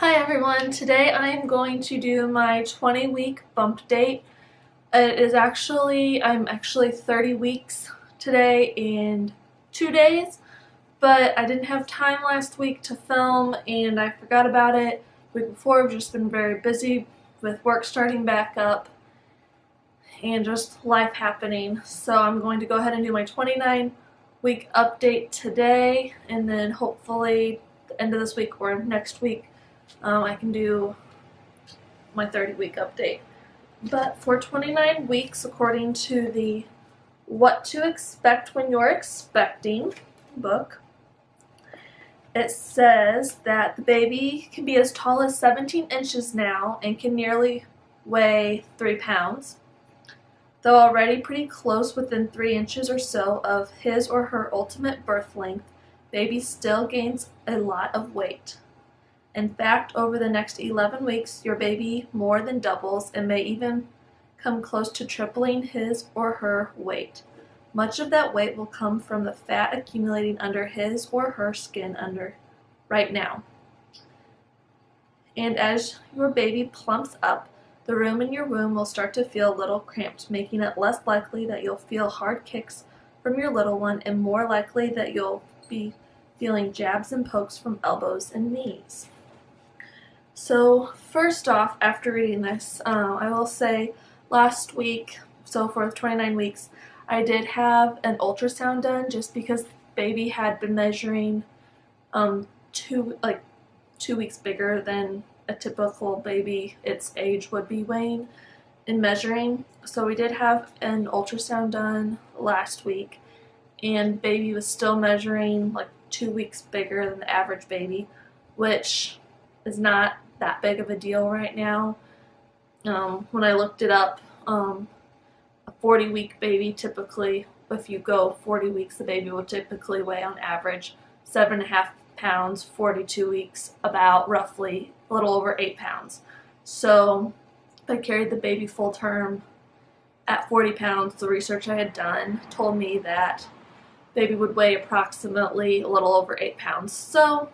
Hi everyone, today I am going to do my 20-week bump date. I'm actually 30 weeks today and 2 days, but I didn't have time last week to film and I forgot about it. The week before I've just been very busy with work starting back up and just life happening. So I'm going to go ahead and do my 29-week update today, and then hopefully the end of this week or next week I can do my 30-week update. But for 29 weeks, according to the What to Expect When You're Expecting book, it says that the baby can be as tall as 17 inches now and can nearly weigh 3 pounds. Though already pretty close within 3 inches or so of his or her ultimate birth length, baby still gains a lot of weight. In fact, over the next 11 weeks, your baby more than doubles and may even come close to tripling his or her weight. Much of that weight will come from the fat accumulating under his or her skin right now. And as your baby plumps up, the room in your womb will start to feel a little cramped, making it less likely that you'll feel hard kicks from your little one and more likely that you'll be feeling jabs and pokes from elbows and knees. So first off, after reading this, I will say last week, so for 29 weeks, I did have an ultrasound done just because baby had been measuring 2 weeks bigger than a typical baby its age would be weighing and measuring. So we did have an ultrasound done last week, and baby was still measuring like 2 weeks bigger than the average baby, which is not that big of a deal right now. When I looked it up, a 40-week baby typically, if you go 40 weeks, the baby will typically weigh on average 7.5 pounds, 42 weeks, about roughly a little over 8 pounds. So if I carried the baby full term at 40 pounds, the research I had done told me that baby would weigh approximately a little over 8 pounds. So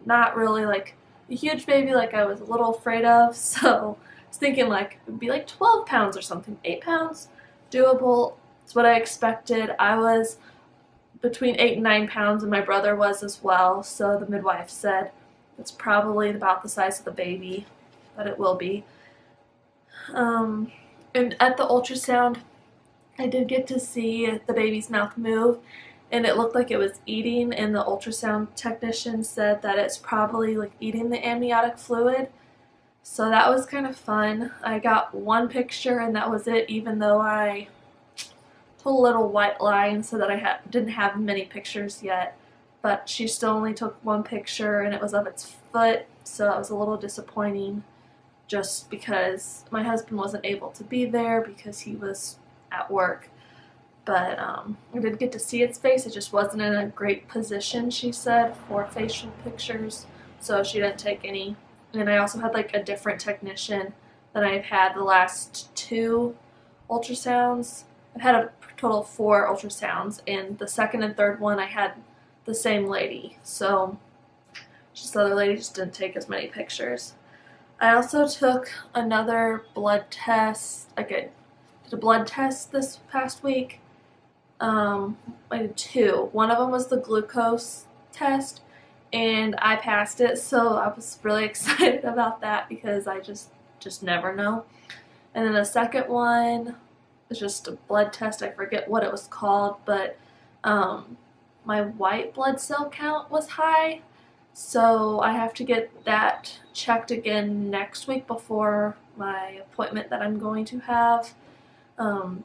not really like a huge baby like I was a little afraid of. So I was thinking like it would be like 12 pounds or something. 8 pounds, doable. It's what I expected. I was between 8 and 9 pounds and my brother was as well. So the midwife said it's probably about the size of the baby that it will be. And at the ultrasound, I did get to see the baby's mouth move, and it looked like it was eating, and the ultrasound technician said that it's probably like eating the amniotic fluid. So that was kind of fun. I got one picture and that was it, even though I told a little white lie and said that I didn't have many pictures yet. But she still only took one picture and it was of its foot, so that was a little disappointing just because my husband wasn't able to be there because he was at work. But I did get to see its face. It just wasn't in a great position, she said, for facial pictures, so she didn't take any. And I also had like a different technician than I've had the last 2 ultrasounds. I've had a total of 4 ultrasounds, and the second and third one I had the same lady. So just the other lady just didn't take as many pictures. I also took another blood test. I did a blood test this past week. I did 2. One of them was the glucose test, and I passed it, so I was really excited about that because I just never know. And then the second one was just a blood test. I forget what it was called, but my white blood cell count was high, so I have to get that checked again next week before my appointment that I'm going to have. The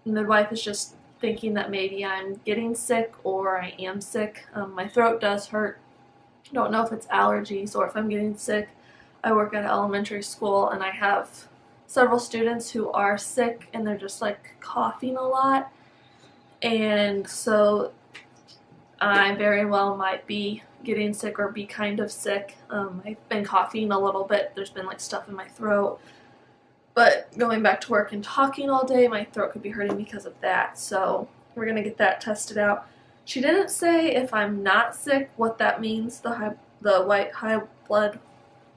midwife is just thinking that maybe I'm getting sick or I am sick. My throat does hurt. I don't know if it's allergies or if I'm getting sick. I work at an elementary school and I have several students who are sick and they're just like coughing a lot. And so I very well might be getting sick or be kind of sick. I've been coughing a little bit. There's been like stuff in my throat. But going back to work and talking all day, my throat could be hurting because of that. So we're going to get that tested out. She didn't say if I'm not sick what that means, the white high blood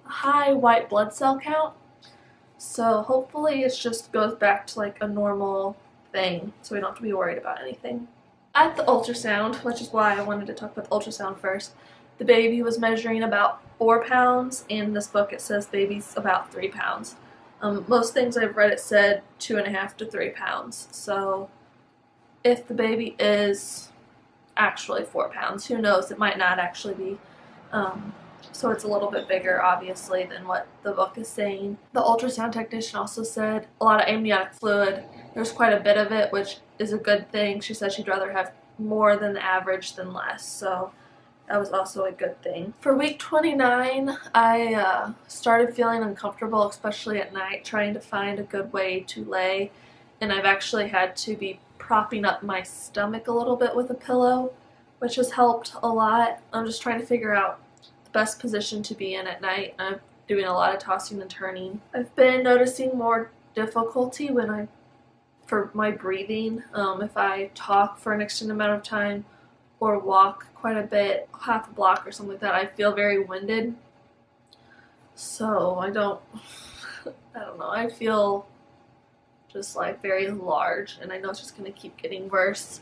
high white blood cell count. So hopefully it just goes back to like a normal thing, so we don't have to be worried about anything. At the ultrasound, which is why I wanted to talk about the ultrasound first, the baby was measuring about 4 pounds. In this book it says baby's about 3 pounds. Most things I've read it said 2.5 to 3 pounds. So if the baby is actually 4 pounds, who knows, it might not actually be. So it's a little bit bigger, obviously, than what the book is saying. The ultrasound technician also said a lot of amniotic fluid. There's quite a bit of it, which is a good thing. She said she'd rather have more than the average than less, so that was also a good thing. For week 29, I started feeling uncomfortable, especially at night, trying to find a good way to lay, and I've actually had to be propping up my stomach a little bit with a pillow, which has helped a lot. I'm just trying to figure out the best position to be in at night. I'm doing a lot of tossing and turning. I've been noticing more difficulty for my breathing. If I talk for an extended amount of time or walk quite a bit, half a block or something like that, I feel very winded. So I don't know, I feel just like very large, and I know it's just going to keep getting worse,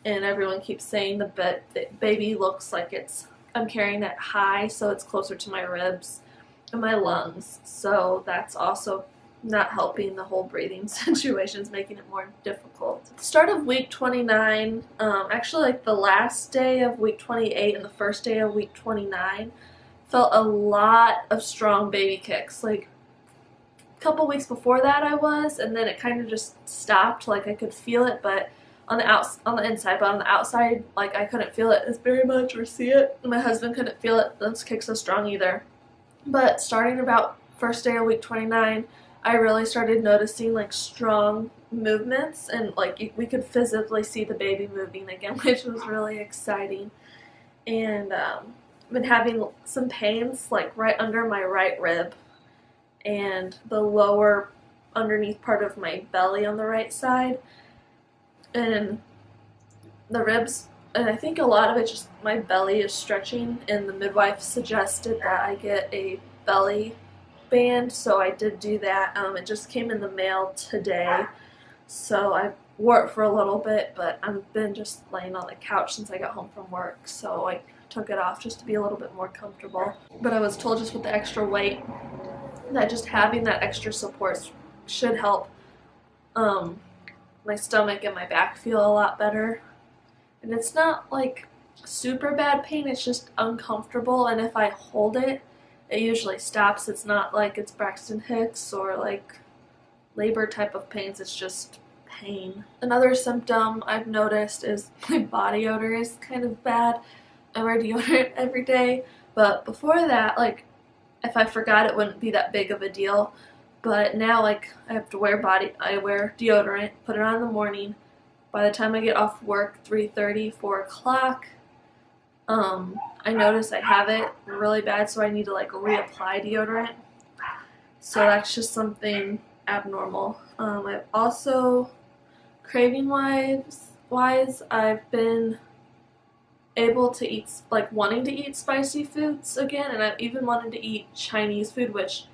and everyone keeps saying the baby looks like I'm carrying it high, so it's closer to my ribs and my lungs, so that's also not helping. The whole breathing situation is making it more difficult. At the start of week 29, actually like the last day of week 28 and the first day of week 29, felt a lot of strong baby kicks. Like a couple weeks before that I was, and then it kind of just stopped. Like I could feel it, but on the inside, but on the outside, like I couldn't feel it as very much or see it. My husband couldn't feel it, those kicks so strong either. But starting about first day of week 29, I really started noticing like strong movements, and like we could physically see the baby moving again, which was really exciting. And I've been having some pains like right under my right rib and the lower underneath part of my belly on the right side, and the ribs, and I think a lot of it just my belly is stretching, and the midwife suggested that I get a belly band, so I did do that. It just came in the mail today, so I wore it for a little bit, but I've been just laying on the couch since I got home from work, so I took it off just to be a little bit more comfortable. But I was told just with the extra weight that just having that extra support should help my stomach and my back feel a lot better. And it's not like super bad pain, it's just uncomfortable, and if I hold it, it usually stops. It's not like it's Braxton Hicks or like labor type of pains, it's just pain. Another symptom I've noticed is my body odor is kind of bad. I wear deodorant every day, but before that, like if I forgot, it wouldn't be that big of a deal. But now, like, I wear deodorant, put it on in the morning. By the time I get off work, 3:30, 4 o'clock, I notice I have it really bad, so I need to like reapply deodorant. So that's just something abnormal. I've also, craving wise, I've been able to eat, like wanting to eat spicy foods again, and I've even wanted to eat Chinese food, which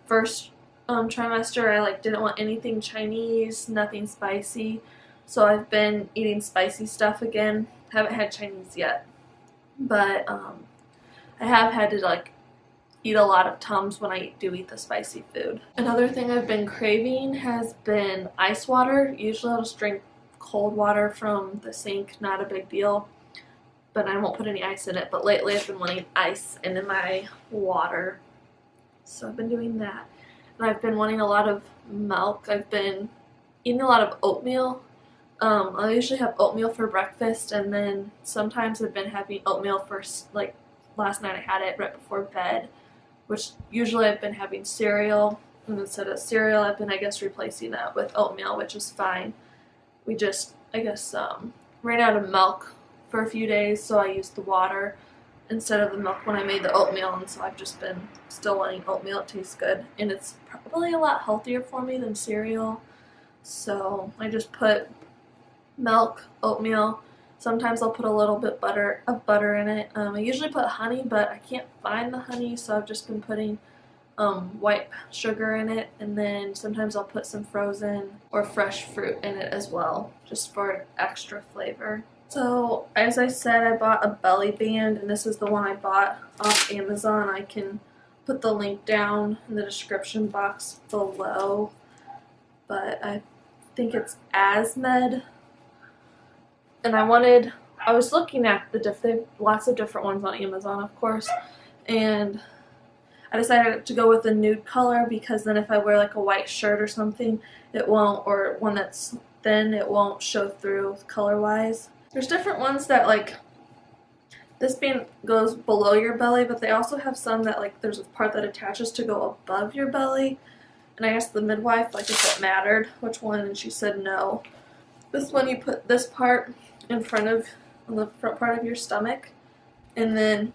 first trimester I like didn't want anything Chinese, nothing spicy. So I've been eating spicy stuff again. Haven't had Chinese yet, but I have had to like eat a lot of Tums when I do eat the spicy food. Another thing I've been craving has been ice water. Usually I'll just drink cold water from the sink, not a big deal, but I won't put any ice in it. But lately I've been wanting ice in my water, so I've been doing that. And I've been wanting a lot of milk. I've been eating a lot of oatmeal. I usually have oatmeal for breakfast, and then sometimes I've been having oatmeal for, like last night I had it right before bed, which usually I've been having cereal, and instead of cereal I've been, I guess, replacing that with oatmeal, which is fine. We just, I guess, ran out of milk for a few days, so I used the water instead of the milk when I made the oatmeal, and so I've just been still wanting oatmeal. It tastes good, and it's probably a lot healthier for me than cereal, so I just put milk, oatmeal. Sometimes I'll put a little bit of butter in it. I usually put honey, but I can't find the honey, so I've just been putting white sugar in it, and then sometimes I'll put some frozen or fresh fruit in it as well, just for extra flavor. So as I said, I bought a belly band, and this is the one I bought off Amazon. I can put the link down in the description box below, but I think it's Asmed, and I was looking at lots of different ones on Amazon, of course, and I decided to go with a nude color because then if I wear like a white shirt or something, it won't, or one that's thin, it won't show through color-wise. There's different ones that, like, this band goes below your belly, but they also have some that, like, there's a part that attaches to go above your belly. And I asked the midwife, like, if it mattered which one, and she said no. This one, you put this part on the front part of your stomach, and then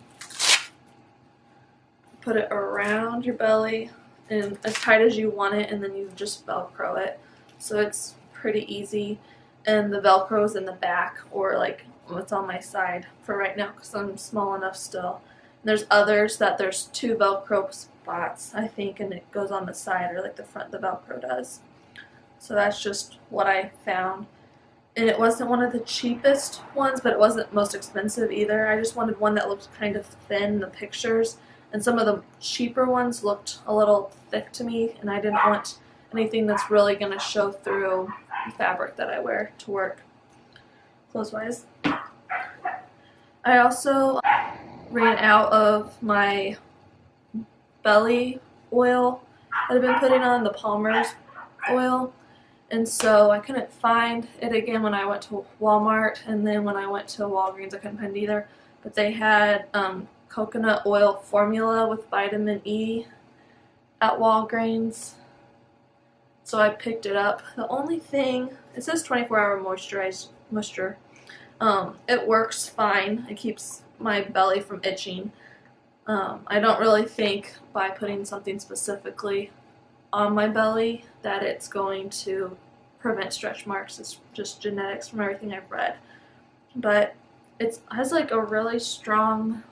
put it around your belly and as tight as you want it, and then you just Velcro it. So it's pretty easy, and the Velcro is in the back, or like it's on my side for right now because I'm small enough still. And there's others that there's 2 Velcro spots, I think, and it goes on the side, or like the front the Velcro does. So that's just what I found. And it wasn't one of the cheapest ones, but it wasn't most expensive either. I just wanted one that looked kind of thin in the pictures. And some of the cheaper ones looked a little thick to me, and I didn't want anything that's really going to show through the fabric that I wear to work, clothes-wise. I also ran out of my belly oil that I've been putting on, the Palmer's oil, and so I couldn't find it again when I went to Walmart, and then when I went to Walgreens I couldn't find it either, but they had coconut oil formula with vitamin E at Walgreens, so I picked it up. The only thing, it says 24-hour moisture. It works fine. It keeps my belly from itching. I don't really think by putting something specifically on my belly that it's going to prevent stretch marks. It's just genetics from everything I've read. But it has like a really strong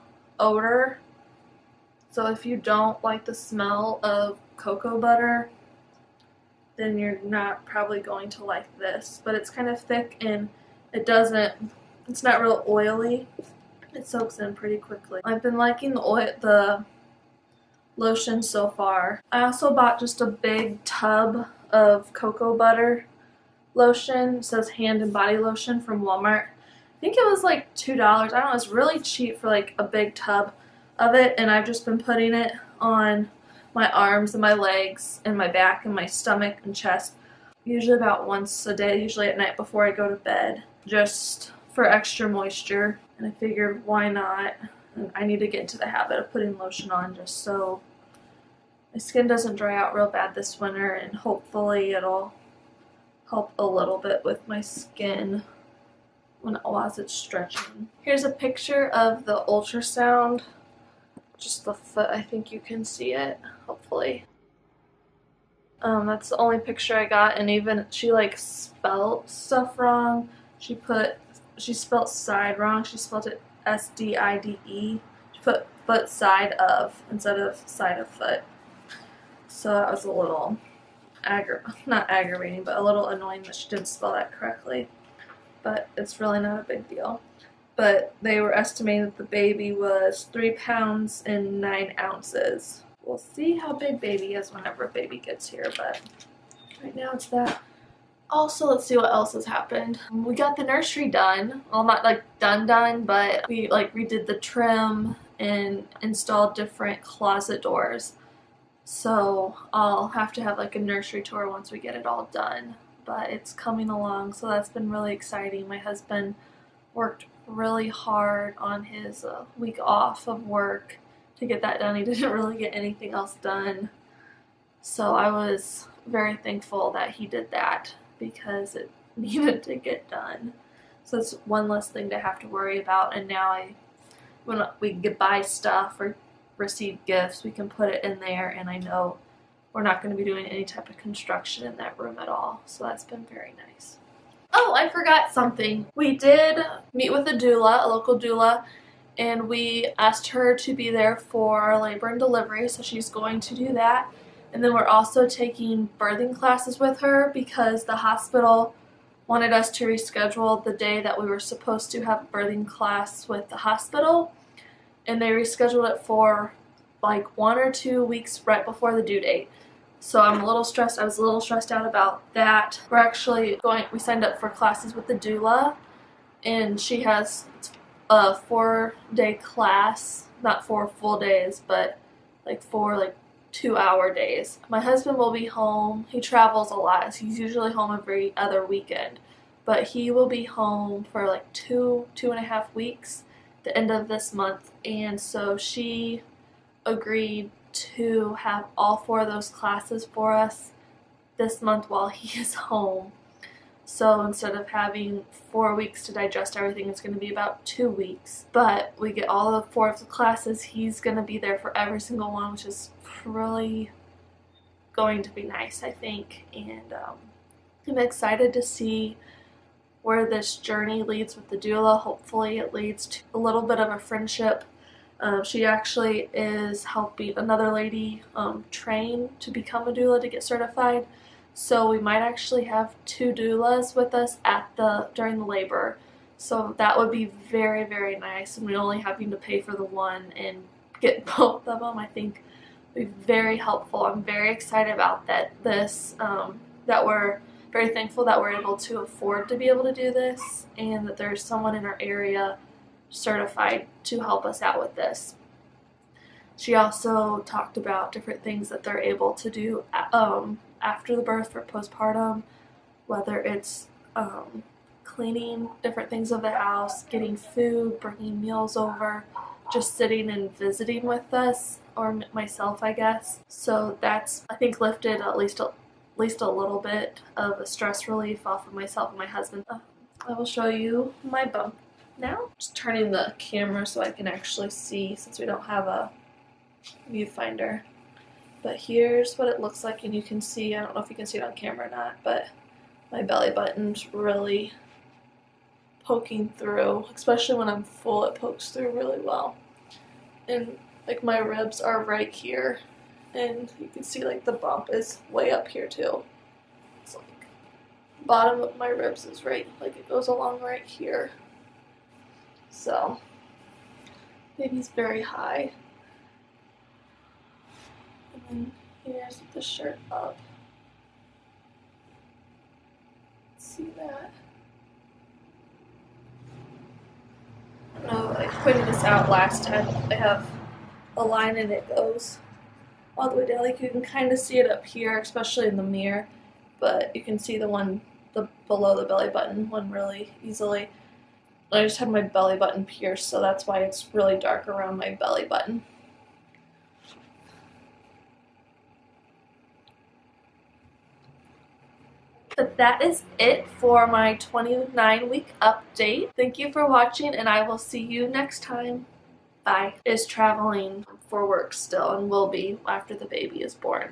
odor, so if you don't like the smell of cocoa butter, then you're not probably going to like this. But it's kind of thick, and it's not real oily. It soaks in pretty quickly. I've been liking the lotion so far. I also bought just a big tub of cocoa butter lotion. It says hand and body lotion from Walmart. I think it was like $2. I don't know, it's really cheap for like a big tub of it, and I've just been putting it on my arms and my legs and my back and my stomach and chest, usually about once a day, usually at night before I go to bed, just for extra moisture. And I figured, why not? And I need to get into the habit of putting lotion on just so my skin doesn't dry out real bad this winter, and hopefully it'll help a little bit with my skin as it's stretching. Here's a picture of the ultrasound, just the foot. I think you can see it, hopefully. That's the only picture I got, and even she like spelled stuff wrong. She spelled side wrong. She spelled it S-D-I-D-E. She put foot side of instead of side of foot. So that was a little not aggravating, but a little annoying that she didn't spell that correctly. But it's really not a big deal. But they were estimating that the baby was 3 pounds and 9 ounces. We'll see how big baby is whenever baby gets here, but right now it's that. Also, let's see what else has happened. We got the nursery done. Well, not like done, but we like redid the trim and installed different closet doors. So I'll have to have like a nursery tour once we get it all done. But it's coming along, so that's been really exciting. My husband worked really hard on his week off of work to get that done. He didn't really get anything else done. So I was very thankful that he did that because it needed to get done. So it's one less thing to have to worry about, and now when we buy stuff or receive gifts, we can put it in there, and I know we're not going to be doing any type of construction in that room at all. So that's been very nice. Oh, I forgot something. We did meet with a doula, a local doula, and we asked her to be there for our labor and delivery, so she's going to do that. And then we're also taking birthing classes with her because the hospital wanted us to reschedule the day that we were supposed to have birthing class with the hospital, and they rescheduled it for like 1 or 2 weeks right before the due date. So I'm a little stressed. I was a little stressed out about that. We're actually we signed up for classes with the doula, and she has a 4-day class, not 4 full days, but like 4 2-hour days. My husband will be home. He travels a lot. So he's usually home every other weekend, but he will be home for like 2.5 weeks, the end of this month. And so she agreed to have all 4 of those classes for us this month while he is home. So instead of having 4 weeks to digest everything, it's going to be about 2 weeks. But we get all of 4 of the classes. He's going to be there for every single one, which is really going to be nice, I think. And I'm excited to see where this journey leads with the doula. Hopefully it leads to a little bit of a friendship. She actually is helping another lady train to become a doula, to get certified. So we might actually have 2 doulas with us during the labor. So that would be very, very nice. And we only having to pay for the one and get both of them, I think, would be very helpful. I'm very excited about that. That we're very thankful that we're able to afford to be able to do this, and that there's someone in our area certified to help us out with this. She also talked about different things that they're able to do after the birth for postpartum, whether it's cleaning different things of the house, getting food, bringing meals over, just sitting and visiting with us, or myself, I guess. So that's, I think, lifted at least a little bit of a stress relief off of myself and my husband. I will show you my bump now. Just turning the camera so I can actually see, since we don't have a viewfinder. But here's what it looks like, and you can see, I don't know if you can see it on camera or not, but my belly button's really poking through. Especially when I'm full, it pokes through really well. And like my ribs are right here, and you can see like the bump is way up here too. It's like the bottom of my ribs is right, like it goes along right here. So baby's very high. And then here's the shirt up. See that? No, I pointed this out last time. I have a line and it goes all the way down. Like you can kind of see it up here, especially in the mirror, but you can see the below the belly button one really easily. I just had my belly button pierced, so that's why it's really dark around my belly button. But that is it for my 29-week update. Thank you for watching, and I will see you next time. Bye. Is traveling for work still, and will be after the baby is born.